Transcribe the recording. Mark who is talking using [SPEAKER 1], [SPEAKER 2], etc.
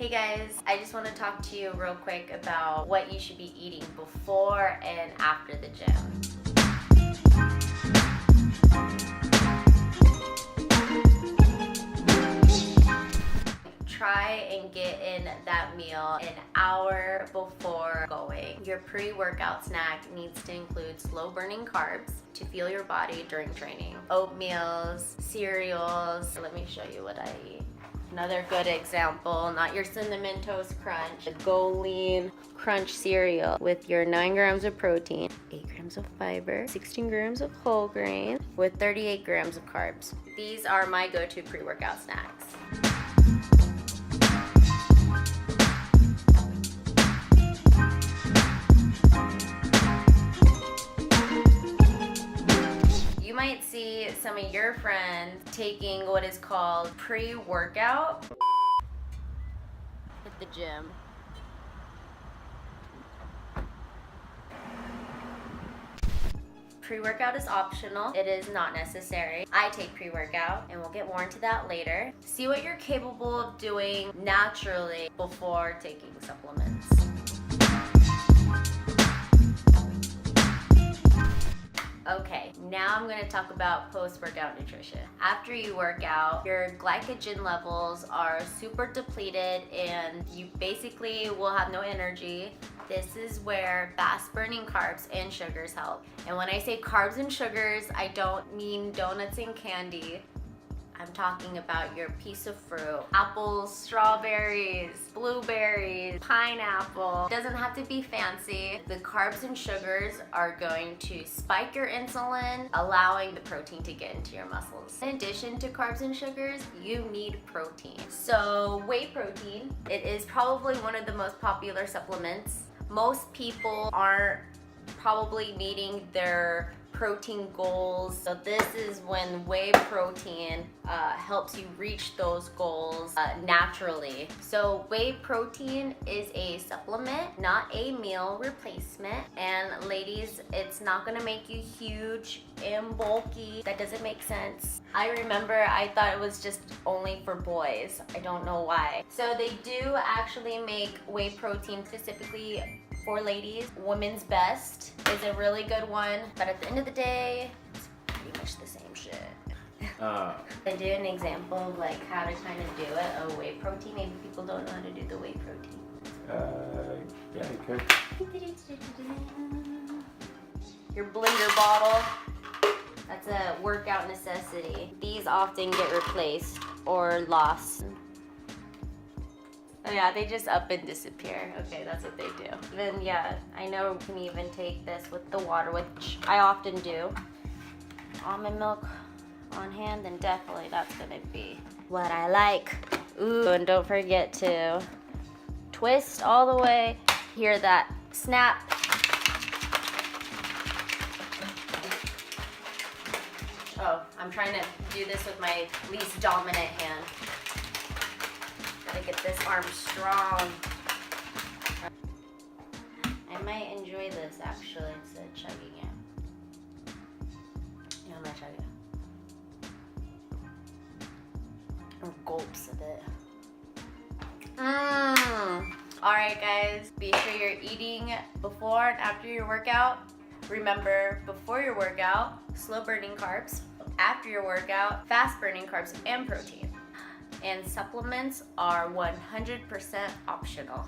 [SPEAKER 1] Hey guys, I just want to talk to you real quick about what you should be eating before and after the gym. Try and get in that meal an hour before going. Your pre-workout snack needs to include slow-burning carbs to fuel your body during training. Oatmeals, cereals. Let me show you what I eat. Another good example, not your Cinnamon Toast Crunch, the Go Lean Crunch cereal with your 9 grams of protein, 8 grams of fiber, 16 grams of whole grain with 38 grams of carbs. These are my go-to pre-workout snacks. You might see some of your friends taking what is called pre-workout at the gym. Pre-workout is optional. It is not necessary. I take pre-workout and we'll get more into that later. See what you're capable of doing naturally before taking supplements. Okay, now I'm going to talk about post-workout nutrition. After you work out, your glycogen levels are super depleted and you basically will have no energy. This is where fast-burning carbs and sugars help. And when I say carbs and sugars, I don't mean donuts and candy. I'm talking about your piece of fruit. Apples, strawberries, blueberries, pineapple. It doesn't have to be fancy. The carbs and sugars are going to spike your insulin, allowing the protein to get into your muscles. In addition to carbs and sugars, you need protein. So whey protein, it is probably one of the most popular supplements. Most people aren't probably meeting their protein goals. So this is when whey protein helps you reach those goals naturally. So whey protein is a supplement, not a meal replacement. And ladies, it's not gonna make you huge and bulky. That doesn't make sense. I remember I thought it was just only for boys. I don't know why. So they do actually make whey protein specifically for ladies. Women's Best is a really good one, but at the end of the day, it's pretty much the same shit. I do an example of like how to kind of do it, a whey protein. Maybe people don't know how to do the whey protein.
[SPEAKER 2] Yeah, you could.
[SPEAKER 1] Your blender bottle, that's a workout necessity. These often get replaced or lost. Oh yeah, they just up and disappear. Okay, that's what they do. Then yeah, I know you can even take this with the water, which I often do. Almond milk on hand, then definitely that's gonna be what I like. Ooh, and don't forget to twist all the way. Hear that snap. Oh, I'm trying to do this with my least dominant hand. Gotta get this arm strong. I might enjoy this actually instead of chugging it. Yeah, I'm gonna chug it. Or gulps of it. Alright guys, be sure you're eating before and after your workout. Remember, before your workout, slow burning carbs. After your workout, fast burning carbs and protein. And supplements are 100% optional.